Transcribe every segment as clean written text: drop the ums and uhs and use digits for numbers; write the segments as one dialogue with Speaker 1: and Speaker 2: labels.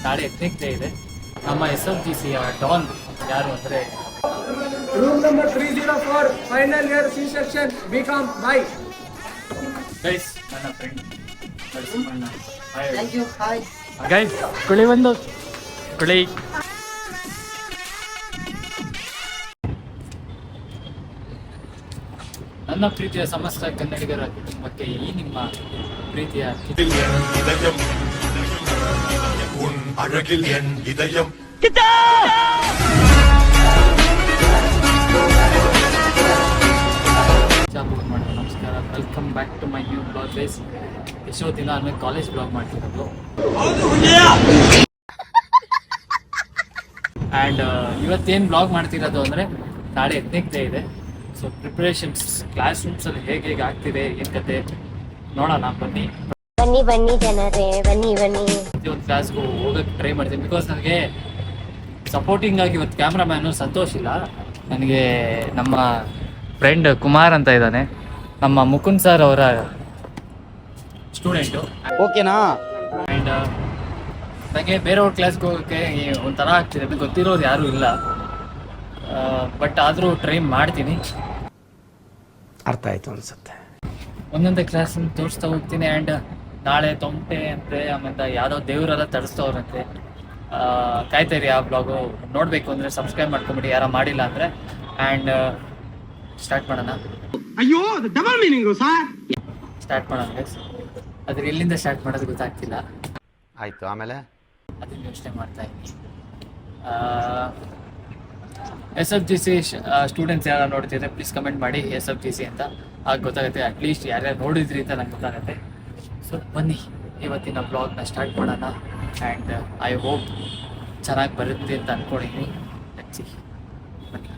Speaker 1: ನಾಳೆ ಎತ್ನಿಕ್ದೇ ಇದೆ. ನಮ್ಮ SFGC ಡಾನ್ ಯಾರು ಅಂದರೆ
Speaker 2: room number 304 final year C section BCom bye
Speaker 1: guys, ನನ್ನ ಫ್ರೆಂಡ್ ನರಸಿಂಹಣ್ಣ.
Speaker 3: Thank you. ಹಾಯ್
Speaker 1: ಗೈಸ್, ಕುಳಿ ಬಂದು ಕುಳಿ. ನನ್ನ ಪ್ರೀತಿಯ ಸಮಸ್ತ ಕನ್ನಡಿಗರ ಕುಟುಂಬಕ್ಕೆ ಈ ನಿಮ್ಮ ಪ್ರೀತಿಯ
Speaker 4: அழகில் என் இதயம்
Speaker 1: ನಮಸ್ಕಾರ, welcome back to my new blog. Guys, ಎಷ್ಟೋ ದಿನ ಆದ್ಮೇಲೆ ಕಾಲೇಜ್ ಬ್ಲಾಗ್ ಮಾಡ್ತಿರೋದು. ಆ್ಯಂಡ್ ಇವತ್ತೇನು ಬ್ಲಾಗ್ ಮಾಡ್ತಿರೋದು ಅಂದರೆ ನಾಳೆ ಎತ್ನಿಕ್ದೇ ಇದೆ. ಸೊ ಪ್ರಿಪ್ರೇಷನ್ಸ್ ಕ್ಲಾಸ್ ರೂಮ್ಸಲ್ಲಿ ಹೇಗೆ ಆಗ್ತಿದೆ, ಏನು ಕತೆ ನೋಡೋಣ. ಬನ್ನಿ
Speaker 5: ಬನ್ನಿ ಜನರೇ, ಬನ್ನಿ.
Speaker 1: ಪ್ರತಿಯೊಂದು ಕ್ಲಾಸ್ಗೂ ಹೋಗೋಕ್ಕೆ ಟ್ರೈ ಮಾಡ್ತೀನಿ. ಬಿಕಾಸ್ ನನಗೆ ಸಪೋರ್ಟಿಂಗ್ ಆಗಿ ಇವತ್ತು ಕ್ಯಾಮ್ರಾಮ್ಯಾನು ಸಂತೋಷ್ ಇಲ್ಲ. ನನಗೆ ನಮ್ಮ ಫ್ರೆಂಡ್ ಕುಮಾರ್ ಅಂತ ಇದ್ದಾನೆ, ನಮ್ಮ ಮುಕುಂದ್ ಸರ್ ಅವರ ಸ್ಟೂಡೆಂಟು.
Speaker 3: ಓಕೆನಾ?
Speaker 1: ಆ್ಯಂಡ್ ನನಗೆ ಬೇರೆಯವ್ರ ಕ್ಲಾಸ್ಗೆ ಹೋಗೋಕ್ಕೆ ಒಂಥರ ಆಗ್ತಿದೆ, ನನಗೆ ಗೊತ್ತಿರೋರು ಯಾರೂ ಇಲ್ಲ. ಬಟ್ ಆದರೂ ಟ್ರೈ ಮಾಡ್ತೀನಿ.
Speaker 3: ಅರ್ಥ ಆಯ್ತು ಅನ್ಸುತ್ತೆ.
Speaker 1: ಒಂದೊಂದೇ ಕ್ಲಾಸನ್ನು ತೋರಿಸ್ತಾ ಹೋಗ್ತೀನಿ. ಆ್ಯಂಡ್ ನಾಳೆ ತೊಂಟೆ ಅಂತೆ, ಆಮೇಲೆ ಯಾವುದೋ ದೇವರೆಲ್ಲ ತರಿಸ್ತವ್ರಂತೆ. ಕಾಯ್ತಾಯಿರಿ ಆ ಬ್ಲಾಗು. ನೋಡಬೇಕು ಅಂದರೆ ಸಬ್ಸ್ಕ್ರೈಬ್ ಮಾಡ್ಕೊಂಬಿಡಿ ಯಾರ ಮಾಡಿಲ್ಲ ಅಂದರೆ. ಆ್ಯಂಡ್ ಸ್ಟಾರ್ಟ್ ಮಾಡೋಣ.
Speaker 2: ಅಯ್ಯೋ ಡಬಲ್ ಮೀನಿಂಗು ಸರ್.
Speaker 1: ಸ್ಟಾರ್ಟ್ ಮಾಡೋಣ ಗೈಸ್. ಅದ್ರ ಎಲ್ಲಿಂದ ಸ್ಟಾರ್ಟ್ ಮಾಡೋದು ಗೊತ್ತಾಗ್ತಿಲ್ಲ.
Speaker 3: ಆಯ್ತು, ಆಮೇಲೆ
Speaker 1: ಅದನ್ನು ಯೋಚನೆ ಮಾಡ್ತಾ ಇದ್ದೀನಿ. SFGC ಸ್ಟೂಡೆಂಟ್ಸ್ ಯಾರು ನೋಡ್ತಿದ್ರೆ ಪ್ಲೀಸ್ ಕಮೆಂಟ್ ಮಾಡಿ SFGC ಅಂತ. ಆಗ ಗೊತ್ತಾಗುತ್ತೆ, ಅಟ್ಲೀಸ್ಟ್ ಯಾರ್ಯಾರು ನೋಡಿದ್ರಿ ಅಂತ ನಂಗೆ ಗೊತ್ತಾಗುತ್ತೆ. ಸೊ ಬನ್ನಿ ಇವತ್ತಿನ ಬ್ಲಾಗ್ನ ಸ್ಟಾರ್ಟ್ ಮಾಡೋಣ. ಆ್ಯಂಡ್ ಐ ಹೋಪ್ ಚೆನ್ನಾಗಿ ಬರುತ್ತೆ ಅಂತ ಅಂದ್ಕೊಂಡಿದ್ದೀನಿ. ಹಚ್ಚಿ ಬನ್ನಿ.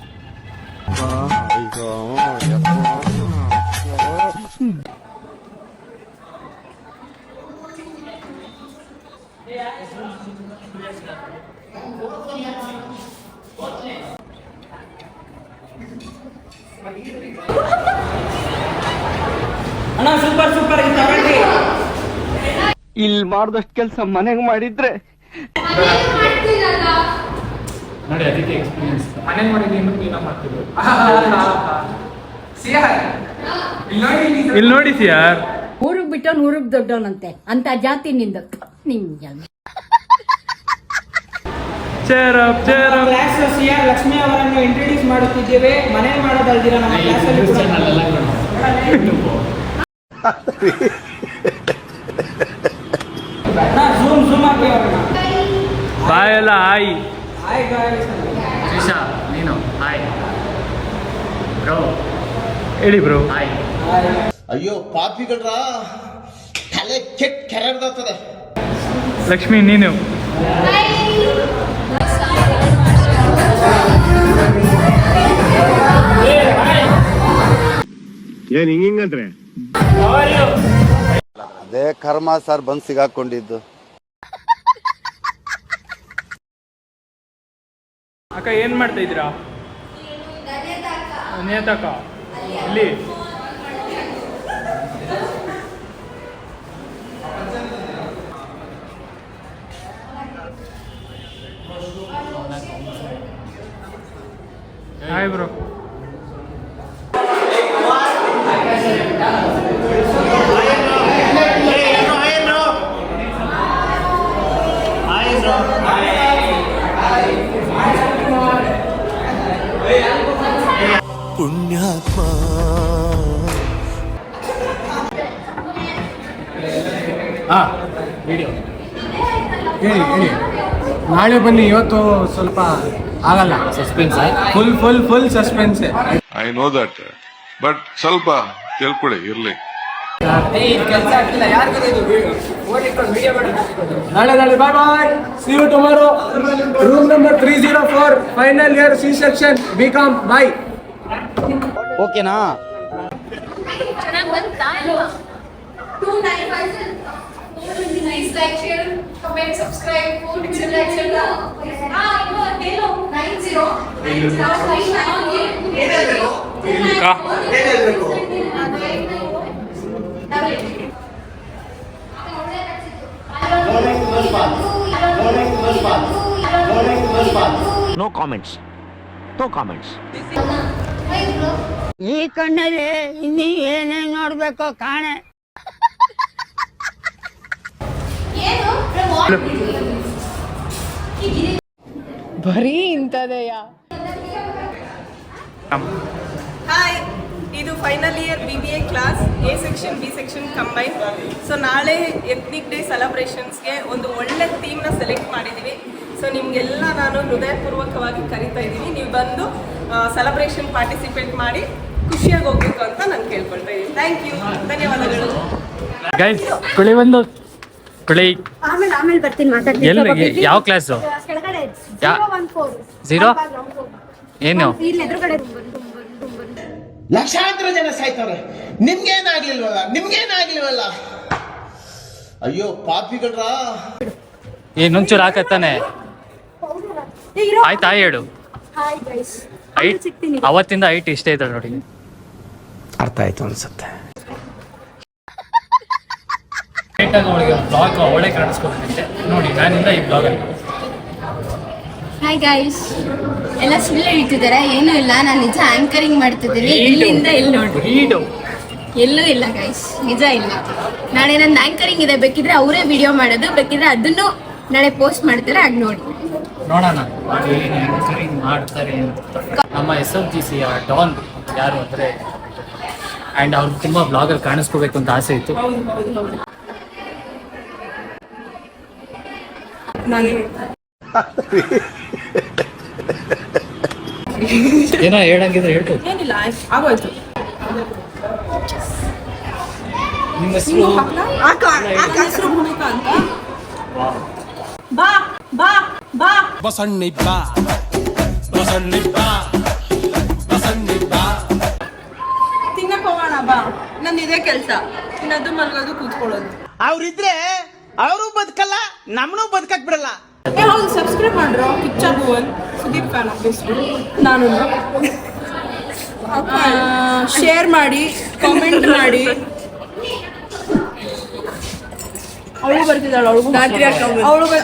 Speaker 2: ಅಣ್ಣ ಸೂಪರ್ ಸೂಪರ್ ತಗೊಂಡ್ರಿ.
Speaker 3: ಇಲ್ಲಿ ಮಾಡ್ದಷ್ಟು ಕೆಲಸ ಮನೆಗೆ ಮಾಡಿದ್ರೆ
Speaker 1: ನೋಡಿ, ಅದಕ್ಕೆ ಎಕ್ಸ್ಪೀರಿಯನ್ಸ್.
Speaker 2: ಮನೆಗೆ ಮಾಡಿದ್ರೆ ಇನ್ನೂ ಕ್ಲೀನ್ ಮಾಡ್ತಿದ್ರು.
Speaker 1: ಇಲ್ಲಿ ನೋಡಿ ಸಿಯಾರ್,
Speaker 6: ಊರಿಗೆ ಬಿಟ್ಟವನು ಊರಿಗೆ ದೊಡ್ಡವನಂತೆ ಅಂತ ಜಾತಿ ನಿಂದ ನಿಮ್ಗೆ.
Speaker 2: ಕ್ಲಾಸ್ ಸಿಆರ್ ಲಕ್ಷ್ಮಿ ಅವರನ್ನು ಇಂಟ್ರೊಡ್ಯೂಸ್ ಮಾಡುತ್ತಿದ್ದೇವೆ. ಮನೆಗೆ ಮಾಡೋದಲ್ದಿರ ನಮ್ಮ ಕ್ಲಾಸಲ್ಲಿ ಝೂಮ್ ಹಾಕಿ ಅವರನ್ನ.
Speaker 1: ಬಾಯೆಲ್ಲ ಹಾಯ್.
Speaker 2: Hi guys.
Speaker 1: ತ್ರಿಷಾ, ನೀನು ಹಾಯ್ ಬ್ರೋ.
Speaker 3: ಹೇಳಿ ಬ್ರೋ.
Speaker 1: ಹಾಯ್.
Speaker 4: ಅಯ್ಯೋ ಪಾಪಿಗಳ್ರ ತಲೆ ಕೆಟ್ಟ ಕೆರೆಡ್ದಾಗ್ತದೆ.
Speaker 1: ಲಕ್ಷ್ಮಿ, ನೀನು
Speaker 7: ಏನ್ ಹಿಂಗಂದ್ರೆ
Speaker 3: ಅದೇ ಕರ್ಮ ಸರ್ ಬಂದು ಸಿಗಾಕೊಂಡಿದ್ದು.
Speaker 8: ಅಕ್ಕ ಏನ್ ಮಾಡ್ತಾ ಇದ್ದೀರಾ? ನೇತಕ್ಕ ಇಲ್ಲಿ ಹಾಯ್ ಬ್ರೋ.
Speaker 4: ಪುಣ್ಯಾತ್ಮ
Speaker 1: ವಿಡಿಯೋ
Speaker 2: ಹೇಳಿ. ನಾಳೆ ಬನ್ನಿ, ಇವತ್ತು ಸ್ವಲ್ಪ ಆಗಲ್ಲ.
Speaker 1: Suspense.
Speaker 2: Full suspense.
Speaker 9: I know that, but ಸ್ವಲ್ಪ ತಿಳ್ಕೊಳ್ಳಿ ಇರ್ಲಿ.
Speaker 2: ನಾಳೆ bye. See you tomorrow. Room number 304 final year C section BCom bye.
Speaker 3: ಓಕೆನಾ?
Speaker 5: ಚೆನ್ನಾಗಿ ಬಂತಾ? 295 nice, like, share, comment, subscribe, etc. Hello 90 90
Speaker 3: no comments, no comments.
Speaker 6: ಈ ಕಣ್ಣಲ್ಲಿ ಇನ್ನೀ ಏನೇನ್ ನೋಡ್ಬೇಕೋ ಕಾಣೆ.
Speaker 8: ಬರೀ ಇಂಥದೆಯ.
Speaker 7: ಹಾಯ್, ಇದು final year BBA class A section B section combine. So ನಾಳೆ ಎಥ್ನಿಕ್ ಡೇ ಸೆಲೆಬ್ರೇಷನ್ಸ್ಗೆ ಒಂದು ಒಳ್ಳೆ ಥೀಮ್ನ ಸೆಲೆಕ್ಟ್ ಮಾಡಿದ್ದೀವಿ. ಸೊ ನಿಮಗೆಲ್ಲ ನಾನು ಹೃದಯಪೂರ್ವಕವಾಗಿ ಕರಿತಾ ಇದ್ದೀನಿ. ನೀವು ಬಂದು ಸೆಲೆಬ್ರೇಷನ್ ಪಾರ್ಟಿಸಿಪೇಟ್ ಮಾಡಿ ಖುಷಿಯಾಗಿ ಹೋಗ್ಬೇಕು ಅಂತ ನಾನು ಕೇಳ್ಕೊಳ್ತಾ ಇದ್ದೀನಿ. ಥ್ಯಾಂಕ್ ಯು, ಧನ್ಯವಾದಗಳು.
Speaker 1: ಗೈಸ್ ಕುಳಿ ಬಂದು ಕುಳಿ
Speaker 6: ಆಮೇಲೆ ಬರ್ತೀನಿ ಮಾತಾಡ್ತೀನಿ.
Speaker 1: ಎಲ್ಲಿ ಯಾವ ಕ್ಲಾಸು? ಝೀರೋ ಏನು?
Speaker 4: ಲಕ್ಷಾಂತರ ಜನ ಸಾಯ್ತವ್ರೆ, ನಿಮ್ಗೇನಾಗ್ಲಿಲ್ವಲ್ಲ. ಅಯ್ಯೋ ಪಾಪಿಗಳ್ರಾ.
Speaker 1: ನುಂಚೂರು ಹಾಕತ್ತಾನೆ. ಆಯ್ತಾ ಹೇಳು. ಅವತ್ತಿಂದ ಐಟ್ ಇಷ್ಟೇ ಇದ್ದಾಳೆ ನೋಡಿ.
Speaker 3: ಅರ್ಥ ಆಯ್ತು ಅನ್ಸುತ್ತೆ.
Speaker 1: ನೋಡಿ ಬ್ಲಾಗ್ ಒಳ್ಳೆ ಕಾಣಿಸ್ಕೊಬೇಕಂತೆ ನೋಡಿ ನಾನಿಂದ ಈ ಬ್ಲಾಗಲ್ಲಿ.
Speaker 5: ಹಾಯ್ ಗೈಸ್, ಎಲ್ಲ ಸುಳ್ಳು ಹೇಳ್ತಿದ್ದಾರೆ, ಏನೂ ಇಲ್ಲ. ನಾನು ನಿಜ ಆಂಕರಿಂಗ್ ಮಾಡ್ತಿದ್ದೀನಿ. ಇಲ್ಲಿಂದ ಇಲ್ಲಿ ನೋಡಿ, ಎಲ್ಲೂ ಇಲ್ಲ ಗೈಸ್, ನಿಜ ಇಲ್ಲ. ನಾಳೆ ನನ್ನ ಆಂಕರಿಂಗ್ ಇದೆ, ಬೇಕಿದ್ರೆ ಅವರೇ ವಿಡಿಯೋ ಮಾಡೋದು, ಬೇಕಿದ್ರೆ ಅದನ್ನು ನಾಳೆ ಪೋಸ್ಟ್ ಮಾಡ್ತಾರೆ, ಆಗ ನೋಡಿ
Speaker 1: ನೋಡೋಣ ಏನು ಆಂಕರಿಂಗ್ ಮಾಡ್ತಾರೆ ಅಂತ. ನಮ್ಮ SFGCಯ ಡಾನ್ ಯಾರು ಅಂದರೆ, ಆ್ಯಂಡ್ ಅವ್ರು ತುಂಬ ಬ್ಲಾಗಲ್ಲಿ ಕಾಣಿಸ್ಕೋಬೇಕು ಅಂತ ಆಸೆ ಇತ್ತು. ಏನೋ ಹೇಳಂಗಿದ್ರೆ ಹೇಳ್ಬೋದು.
Speaker 7: ಏನಿಲ್ಲ, ಆಗೋಯ್ತು.
Speaker 1: ನಿಮ್ಮ ಹೆಸರು?
Speaker 7: ಹೆಸರು ಭೂಮಿಕಾ ಅಂತ. ಬಾ ಬಾ ಬಾ ತಿನ್ನಕ್ ಹೋಗೋಣ ಬಾ. ನನ್ನ ಇದೇ ಕೆಲಸ, ತಿನ್ನೋದು ಮಲ್ಗೋದು ಕೂತ್ಕೊಳ್ಳೋದು.
Speaker 3: ಅವ್ರಿದ್ರೆ ಅವರು ಬದುಕಲ್ಲ, ನಮ್ಮನ್ನೂ ಬದುಕಕ್ ಬಿಡಲ್ಲ.
Speaker 7: ಹೌದು, ಸಬ್ಸ್ಕ್ರೈಬ್ ಮಾಡ್ರು. ಕಿಚ್ಚ ಭುವನ್, ಸುದೀಪ್ ಫ್ಯಾನ್ ಆಫೀಸ್ರು ನಾನು. ಶೇರ್ ಮಾಡಿ, ಕಾಮೆಂಟ್ ಮಾಡಿ. ಅವಳು ಬರ್ತಿದ್ದಾಳು,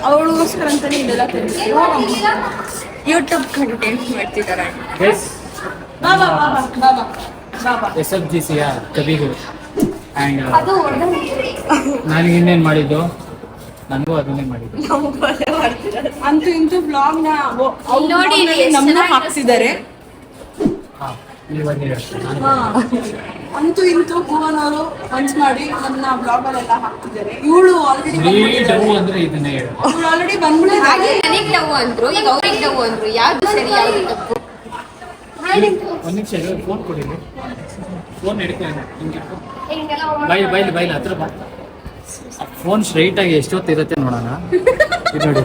Speaker 7: ಅವಳಿಗೋಸ್ಕರ ಅಂತಾನೆ ಇದೆಲ್ಲ ಯೂಟ್ಯೂಬ್ ಕಂಟೆಂಟ್ ಮಾಡ್ತಿದ್ದಾರೆ. ಬಾ ಬಾ ಬಾ ಬಾ ಬಾ ಬಾ ಬಾ.
Speaker 1: SFGCಯ ಕವಿಗಳು ಆ್ಯಂಡ್ ನನಗೆ ಇನ್ನೇನು ಮಾಡಿದ್ದು, ನನಗೂ ಅದನ್ನೇ ಮಾಡಿದ್ದು.
Speaker 7: ಅಂತೂ ಇಂತೂ ಬ್ಲಾಗ್ನ
Speaker 5: ನೋಡಿ,
Speaker 7: ನಮ್ಮನ್ನ ಹಾಕ್ತಿದ್ದಾರೆ.
Speaker 1: ಹಾಂ, ನೀವನ್ನೇ ಹೇಳ್ತೀನಿ ನಾನು.
Speaker 7: ಅಂತೂ ಇಂತೂ ಭುವನ್ ಅವರು ಮನ್ಸ್ ಮಾಡಿ ನನ್ನ ಬ್ಲಾಗ್ ಅಲ್ಲೆಲ್ಲ ಹಾಕ್ತಿದ್ದಾರೆ. ಇವಳು ಆಲ್ರೆಡಿ
Speaker 1: ಅಂದರೆ ಇದನ್ನೇ ಹೇಳು.
Speaker 7: ಇವಳು ಆಲ್ರೆಡಿ ಬಂದ್ಬಿಟ್ಟಿದ್ದಾರೆ.
Speaker 5: ನನಗೆ ಡವ್ ಅಂದ್ರು, ಈಗ ಅವ್ರಿಗೆ ಡವ್ ಅಂದ್ರು. ಯಾವ್ದು ಸರಿ ಯಾವ್ದು ತಪ್ಪು?
Speaker 1: ಒಂದು ನಿಮಿಷ ಫೋನ್ ಕೊಡಿರಿ. ಫೋನ್ ಹಿಡ್ಕೊಂಡು ಹಿಂಗೆ ಬೈಲಿ ಹತ್ರ ಬಾ. ಫೋನ್ ಸ್ಟ್ರೈಟಾಗಿ ಎಷ್ಟೊತ್ತಿರುತ್ತೆ ನೋಡೋಣ. ಇದು ನೋಡಿ,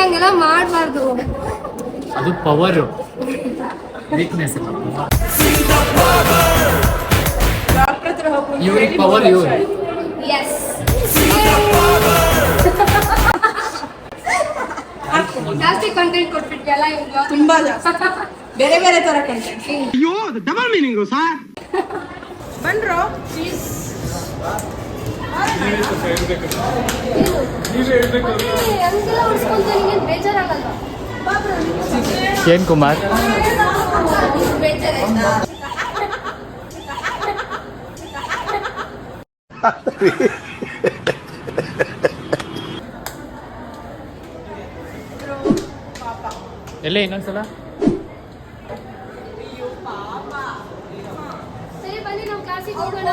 Speaker 5: ಹಂಗೆಲ್ಲ ಮಾಡಬಾರ್ದು.
Speaker 1: ಅದು ಪವರು, ವೀಕ್ನೆಸ್.
Speaker 7: ಡಾಕ್ಟರ್ ಹತ್ರ ಹೋಗ್ಬಿಟ್ಟು
Speaker 1: ಇವ್ರಿಗೆ ಪವರ್ ಇವ್ರು.
Speaker 5: ಎಸ್, ಜಾಸ್ತಿ ಕಂಟೆಂಟ್ ಕೊಟ್ಬಿಟ್ಯಲ್ಲ ಇವಾಗ.
Speaker 7: ತುಂಬಾ ಜಾಸ್ತಿ ಬೇರೆ ಬೇರೆ ತರ ಕಂಟೆಂಟ್.
Speaker 3: ಅಯ್ಯೋ ಡಬಲ್ ಮೀನಿಂಗು ಸರ್.
Speaker 7: ಬನ್ರೋ
Speaker 5: ಹಂಗೆಲ್ಲ ಉಡ್ಸ್ಕೊಂತ ನಿಂಗೆ ಬೇಜಾರಾಗಲ್ವಾ?
Speaker 1: ಏನ್ ಕುಮಾರ್?
Speaker 5: ಬೇಜಾರಾಯ್ತಾ?
Speaker 1: ಎಲ್ಲೇ ಇನ್ನೊಂದ್ಸಲ
Speaker 5: ಸರಿ ಬನ್ನಿ, ನಾವು ಕ್ಲಾಸಿಗೆ ಹೋಗೋಣ.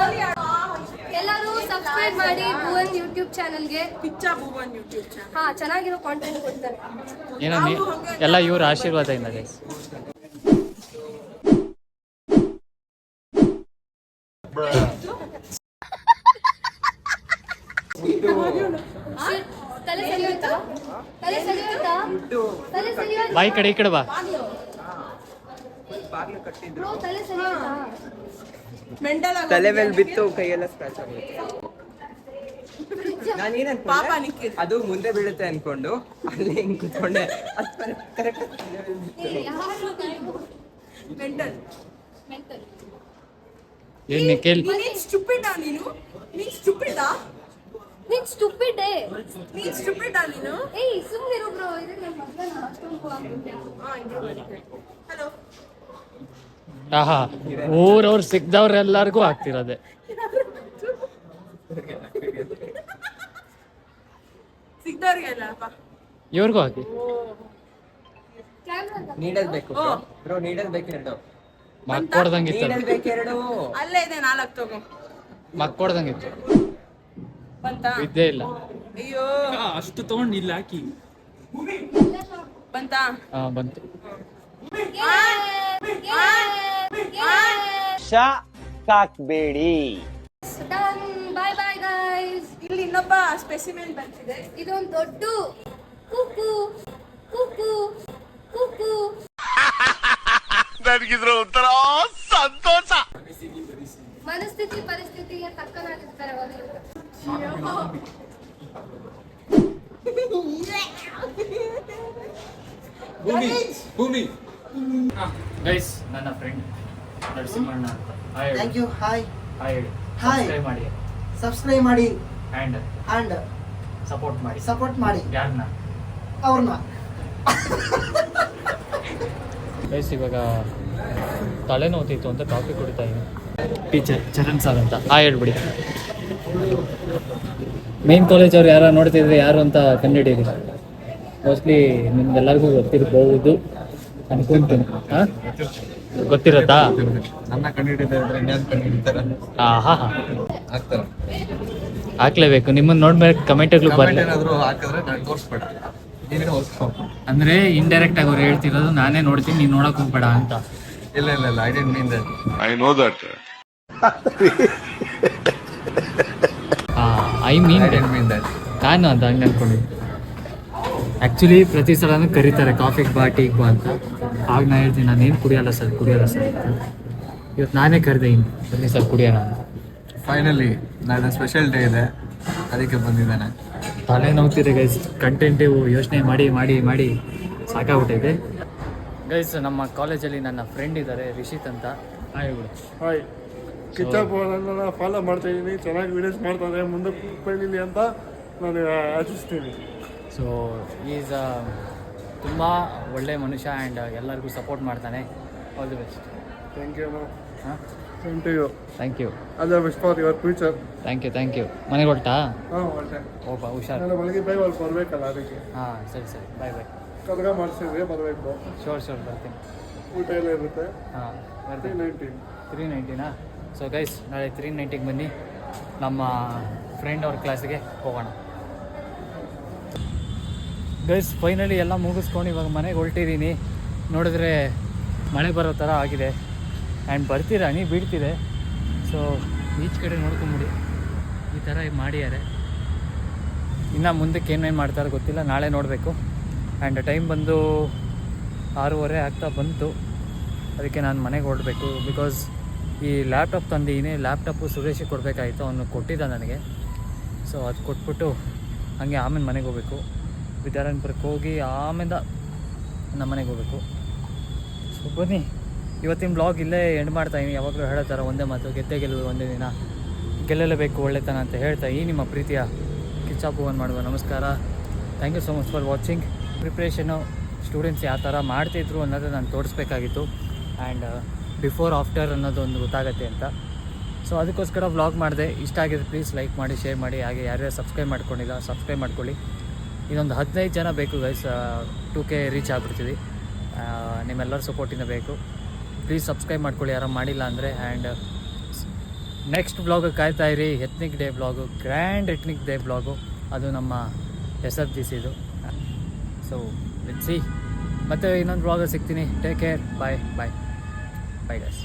Speaker 5: ಎಲ್ಲರೂ ಸಬ್ಸ್ಕ್ರೈಬ್ ಮಾಡಿ ಭುವನ್ ಯೂಟ್ಯೂಬ್ ಚಾನಲ್ಗೆ.
Speaker 7: Kichcha Bhuvan YouTube channel.
Speaker 5: ಹಾ, ಚೆನ್ನಾಗಿರೋ ಕಾಂಟೆಂಟ್ ಕೊಡ್ತಾರೆ.
Speaker 1: ಏನೋ ಎಲ್ಲ ಇವ್ರ ಆಶೀರ್ವಾದದಿಂದ ಗೈಸ್.
Speaker 5: ತಲೆ ಸರಿಯೋಯ್ತಾ? ತಲೆ ಸರಿಯೋಯ್ತಾ? ತಲೆ ಸರಿಯೋಯ್ತಾ?
Speaker 1: ಬಾಯಿ ಕಡೆ ಈ ಕಡೆ ಬಾ.
Speaker 5: ಬ್ರೋ, ತಲೆ ಸರಿಯೋಯ್ತಾ?
Speaker 7: ಮೆಂಟಲ್
Speaker 3: ತಲೆ ಮೇಲೆ ಬಿತ್ತು, ಕೈಯೆಲ್ಲ ಸ್ಕ್ರಾಚ್ ಆಗುತ್ತೆ. ನಾನೇನ್
Speaker 7: ಪಾಪ
Speaker 3: ಅನ್ಕೊಂಡೆ,
Speaker 7: ನಿಖಿಲ್.
Speaker 3: ಅದು ಮುಂದೆ ಬೀಳುತ್ತೆ ಅನ್ಕೊಂಡು ಅಲ್ಲಿ ಹಿಂಗ್ ಕೂತ್ಕೊಂಡೆ. Correct
Speaker 7: mental.
Speaker 1: ಏನ್ ನಿಖಿಲ್?
Speaker 7: ನೀನ್ ಸ್ಟುಪಿಡಾ? ನೀನು ಸ್ಟುಪಿಡಾ?
Speaker 5: ನೀನ್ ಸ್ಟುಪಿಡ್
Speaker 7: ನೀನ್ ಸ್ಟುಪಿಡ್ ನೀನು.
Speaker 5: ಏಯ್ ಸುಮ್ಮನೆ ಇರು ಬ್ರೋ, ಇದು ನನ್ನ ಮಗನ
Speaker 7: ಹಲೋ,
Speaker 1: ಆಹಾ, ಊರವ್ರು ಸಿಕ್ದವ್ರೆಲ್ಲರಿಗೂ ಆಗ್ತಿರೋದೆ.
Speaker 7: ಸಿಗ್ದವ್ರಿಗೆ ಅಲ್ಲಪ್ಪ.
Speaker 1: ಇವ್ರಿಗೂ ಹಾಕಿ.
Speaker 3: ನೀಡಲ್ ಬೇಕು ಬ್ರೋ, ನೀಡಲ್ ಬೇಕು ಎರಡು.
Speaker 1: ಮಕ್ಕೊಡ್ದಂಗಿತ್ತು,
Speaker 3: ನೀಡಲ್ ಬೇಕು ಎರಡು.
Speaker 7: ಅಲ್ಲೇ ಇದೆ 4 ತಗೋ.
Speaker 1: ಮಕ್ಕೊಡ್ದಂಗಿತ್ತು,
Speaker 7: ಬಂತಾ?
Speaker 1: ಇದ್ದೇ ಇಲ್ಲ.
Speaker 7: ಅಯ್ಯೋ
Speaker 2: ಅಷ್ಟು ತಗೊಂಡು ಇಲ್ಲಿ ಹಾಕಿ.
Speaker 7: ಬಂತಾ?
Speaker 1: ಹಾ ಬಂತು.
Speaker 3: ಕಾಕ್ಬೇಡಿ.
Speaker 5: ಬಾಯ್ ಬಾಯ್ ಗೈಸ್.
Speaker 7: ಇಲ್ಲಿ ಇನ್ನೊಬ್ಬ ಸ್ಪೆಸಿಮೆನ್ ಬಂದಿದೆ.
Speaker 5: ಇದೊಂದು ದೊಡ್ಡ ಕುಕ್ಕು ಕುಕ್ಕು ಕುಕ್ಕು.
Speaker 4: ನನಗಿದ್ರ ಒಂಥರ ಸಂತೋಷ.
Speaker 5: ಮನಸ್ಥಿತಿ ಪರಿಸ್ಥಿತಿಗೆ ತಕ್ಕನಾಗಿರ್ತಾರೆ
Speaker 2: ಭೂಮಿ
Speaker 1: ಗೈಸ್, ನನ್ನ ಫ್ರೆಂಡ್ ನರಸಿಂಹಣ್ಣ ಅಂತ.
Speaker 10: Thank you. Hi
Speaker 1: hi,
Speaker 10: Hi.
Speaker 1: Subscribe ಮಾಡಿ
Speaker 10: ಸಬ್ಸ್ಕ್ರೈಬ್ ಮಾಡಿ
Speaker 1: ಆ್ಯಂಡ್ ಸಪೋರ್ಟ್ ಮಾಡಿ.
Speaker 10: ಸಪೋರ್ಟ್ ಮಾಡಿ
Speaker 1: ಯಾರನ್ನ?
Speaker 10: ಅವ್ರನ್ನ.
Speaker 1: ಗೈಸ್, ಇವಾಗ ತಲೆನೋತಿತ್ತು ಅಂತ ಕಾಫಿ ಕುಡಿತಾ ಇದ್ದೀನಿ. ಟೀಚರ್ ಚರಣ್ ಸರ್ ಅಂತ. ಹೇಳ್ಬಿಡಿ. ಮೇನ್ ಕಾಲೇಜ್ ಅವ್ರು ಯಾರು ನೋಡ್ತಿದ್ರೆ ಯಾರು ಅಂತ ಕಂಡುಹಿಡಿಯಿರಿ. ಮೋಸ್ಟ್ಲಿ ನಿಮ್ಗೆಲ್ಲರಿಗೂ ಗೊತ್ತಿರ್ಬೋದು ಅನ್ಕೊಂತೀನಿ. ಹಾಂ, ಗೊತ್ತಿರತ್ತಾ?
Speaker 3: ನನ್ನ ಕಂಡಿಡಿದ್ರೆ ಇನ್ನೇನು ಕಂಡಿಡ್ತಾರೆ?
Speaker 1: ಹಾ
Speaker 3: ಆಗ್ತಾರೆ.
Speaker 1: ಹಾಕ್ಲೇಬೇಕು. ನಿಮ್ಮನ್ನ ನೋಡ್ಬೇಕು ಕಮೆಂಟ್ಗಳು ಬರಲಿ.
Speaker 3: ಏನಾದರೂ ಹಾಕಿದ್ರೆ ನಾನು ತೋರಿಸ್ಬೇಡ, ನೀನೇ ಓದ್ಕೊ.
Speaker 1: ಅಂದರೆ ಇಂಡೈರೆಕ್ಟ್ ಆಗಿ ಅವ್ರು ಹೇಳ್ತಿರೋದು ನಾನೇ ನೋಡ್ತೀನಿ, ನೀನು ನೋಡಕ್ ಹೋಗ್ಬೇಡ ಅಂತ.
Speaker 3: ಇಲ್ಲ ಇಲ್ಲ ಇಲ್ಲ, I didn't mean that.
Speaker 9: I know that.
Speaker 1: I mean
Speaker 3: I didn't mean that.
Speaker 1: ನಾನು ಅಂತ ಹಂಗೆ ಅನ್ಕೊಂಡಿದ್ದೆ. ಆ್ಯಕ್ಚುಲಿ ಪ್ರತಿ ಸಲನೂ ಕರೀತಾರೆ ಕಾಫಿಗೆ ಬಾ ಟೀಗೆ ಬಾ ಅಂತ. ಆಗ ನಾನು ಹೇಳ್ತೀನಿ ನಾನೇನು ಕುಡಿಯಲ್ಲ ಸರ್ ಇವತ್ತು ನಾನೇ ಕರೆದೆ ಇನ್ನು ಬನ್ನಿ ಸರ್ ಕುಡಿಯೋಣ ಅಂತ.
Speaker 3: ಫೈನಲಿ ನಾಳೆ ಸ್ಪೆಷಲ್ ಡೇ ಇದೆ, ಅದಕ್ಕೆ ಬಂದಿದ್ದಾನೆ.
Speaker 1: ತಲೆ ನೋವ್ತಿದೆ ಗೈಸ್, ಕಂಟೆಂಟು ಯೋಚನೆ ಮಾಡಿ ಮಾಡಿ ಮಾಡಿ ಸಾಕಾಗ್ಬಿಟ್ಟಿದೆ ಗೈಸ್. ನಮ್ಮ ಕಾಲೇಜಲ್ಲಿ ನನ್ನ ಫ್ರೆಂಡ್ ಇದ್ದಾರೆ, ರಿಷಿತ್ ಅಂತ. ಹೇಳ್ಬಿಡು.
Speaker 2: ಹಾಯ್, ಕಿಚ್ಚಪ್ಪನ ಫಾಲೋ ಮಾಡ್ತಾ ಇದ್ದೀನಿ. ಚೆನ್ನಾಗಿ ವಿಡಿಯೋಸ್ ಮಾಡ್ತಾರೆ, ಮುಂದೆ ಬೆಳೀಲಿ ಅಂತ ನಾನು ಆಶಿಸ್ತೀನಿ.
Speaker 1: ಸೊ ಈಸ್ ತುಂಬ ಒಳ್ಳೆ ಮನುಷ್ಯ ಆ್ಯಂಡ್ ಎಲ್ಲರಿಗೂ ಸಪೋರ್ಟ್ ಮಾಡ್ತಾನೆ. All the best.
Speaker 2: Thank you.
Speaker 1: ಹಾಂ,
Speaker 2: same to you.
Speaker 1: Thank you.
Speaker 2: All the best for your future.
Speaker 1: Thank you. ಮನೆಗೆ ಹೊರಟಾ?
Speaker 2: ಹಾಂ, ಒಳ್ಳೆ.
Speaker 1: ಹೋಗ್ಬಾ, ಹುಷಾರು.
Speaker 2: ನಾನು ಬೆಳಗ್ಗೆ ಬೇಗ ಅಲ್ಲಿ ಬರಬೇಕಲ್ಲ, ಅದಕ್ಕೆ.
Speaker 1: ಹಾಂ, ಸರಿ ಬಾಯ್
Speaker 2: ಕದ್ಗ ಮಾಡಿಸಿದ್ರೆ ಬರಬೇಕು.
Speaker 1: ಶೋರ್ ಬರ್ತೀನಿ.
Speaker 2: ಊಟ ಎಲ್ಲ ಇರುತ್ತೆ.
Speaker 1: ಹಾಂ, ಬರ್ತೀನಿ.
Speaker 2: 390.
Speaker 1: ಸೊ ಗೈಸ್, ನಾಳೆ 390ಗೆ ಬನ್ನಿ, ನಮ್ಮ ಫ್ರೆಂಡ್ ಅವ್ರ ಕ್ಲಾಸಿಗೆ ಹೋಗೋಣ. ಗೈಸ್, ಫೈನಲಿ ಎಲ್ಲ ಮುಗಿಸ್ಕೊಂಡು ಇವಾಗ ಮನೆಗೆ ಹೊರಟಿದ್ದೀನಿ. ನೋಡಿದ್ರೆ ಮಳೆ ಬರೋ ಥರ ಆಗಿದೆ ಆ್ಯಂಡ್ ಬರ್ತೀರ ಹನಿ ಬೀಳ್ತಿದೆ. ಸೊ ಈಚ್ ಕಡೆ ನೋಡ್ಕೊಂಬಿಡಿ, ಈ ಥರ ಮಾಡಿದ್ದಾರೆ. ಇನ್ನು ಮುಂದಕ್ಕೆ ಏನೇನು ಮಾಡ್ತಾರೋ ಗೊತ್ತಿಲ್ಲ, ನಾಳೆ ನೋಡಬೇಕು. ಆ್ಯಂಡ್ ಟೈಮ್ ಬಂದು 6:30 ಆಗ್ತಾ ಬಂತು. ಅದಕ್ಕೆ ನಾನು ಮನೆಗೆ ಹೊರಡಬೇಕು. ಬಿಕಾಸ್ ಈ ಲ್ಯಾಪ್ಟಾಪ್ ತಂದಿದ್ದೀನಿ. ಲ್ಯಾಪ್ಟಾಪು ಸುರೇಶಿಗೆ ಕೊಡಬೇಕಾಯಿತು, ಅವನು ಕೊಟ್ಟಿದ್ದ ನನಗೆ. ಸೊ ಅದು ಕೊಟ್ಬಿಟ್ಟು ಹಾಗೆ ಆಮೇಲೆ ಮನೆಗೆ ಹೋಗ್ಬೇಕು. ವಿದ್ಯಾರಣ್ಯಪುರಕ್ಕೆ ಹೋಗಿ ಆಮೇಲೆ ನಮ್ಮ ಮನೆಗೆ ಹೋಗ್ಬೇಕು. ಸೊ ಬನ್ನಿ, ಇವತ್ತಿನ ಬ್ಲಾಗ್ ಇಲ್ಲೇ ಎಂಡ್ ಮಾಡ್ತಾಯಿದ್ದೀನಿ. ಯಾವಾಗಲೂ ಹೇಳೋ ಥರ ಒಂದೇ ಮಾತು, ಗೆದ್ದೇ ಗೆಲ್ಲುವುದು ಒಂದೇ ದಿನ, ಗೆಲ್ಲಲೇಬೇಕು ಒಳ್ಳೆತನ ಅಂತ ಹೇಳ್ತಾ ಈ ನಿಮ್ಮ ಪ್ರೀತಿಯ ಕಿಚ್ಚಾಪುವನ್ ಮಾಡುವ ನಮಸ್ಕಾರ. Thank you so much for watching. Preparation students ಯಾವ ಥರ ಮಾಡ್ತಿದ್ರು ಅನ್ನೋದು ನಾನು ತೋರಿಸ್ಬೇಕಾಗಿತ್ತು. ಆ್ಯಂಡ್ ಬಿಫೋರ್ ಆಫ್ಟರ್ ಅನ್ನೋದೊಂದು ಗೊತ್ತಾಗತ್ತೆ ಅಂತ. ಸೊ ಅದಕ್ಕೋಸ್ಕರ ವ್ಲಾಗ್ ಮಾಡಿದೆ. ಇಷ್ಟ ಆಗಿದ್ರೆ ಪ್ಲೀಸ್ ಲೈಕ್ ಮಾಡಿ, ಶೇರ್ ಮಾಡಿ. ಹಾಗೆ ಯಾರ್ಯಾರು ಸಬ್ಸ್ಕ್ರೈಬ್ ಮಾಡ್ಕೊಂಡಿಲ್ಲ ಸಬ್ಸ್ಕ್ರೈಬ್ ಮಾಡ್ಕೊಳ್ಳಿ. ಇನ್ನೊಂದು 15 ಜನ ಬೇಕು ಗೈಸ್, 2K ರೀಚ್ ಆಗ್ಬಿಡ್ತೀವಿ. ನಿಮ್ಮೆಲ್ಲರ ಸಪೋರ್ಟಿಂದ ಬೇಕು. ಪ್ಲೀಸ್ ಸಬ್ಸ್ಕ್ರೈಬ್ ಮಾಡ್ಕೊಳ್ಳಿ ಯಾರು ಮಾಡಿಲ್ಲ ಅಂದರೆ. ಆ್ಯಂಡ್ ನೆಕ್ಸ್ಟ್ ಬ್ಲಾಗ್ ಕಾಯ್ತಾ ಇರಿ, ethnic day blog, grand ethnic day blog. ಅದು ನಮ್ಮ SFGCದು. So let's see. ಮತ್ತೆ ಇನ್ನೊಂದು ಬ್ಲಾಗಲ್ಲಿ ಸಿಗ್ತೀನಿ. Take care. Bye guys.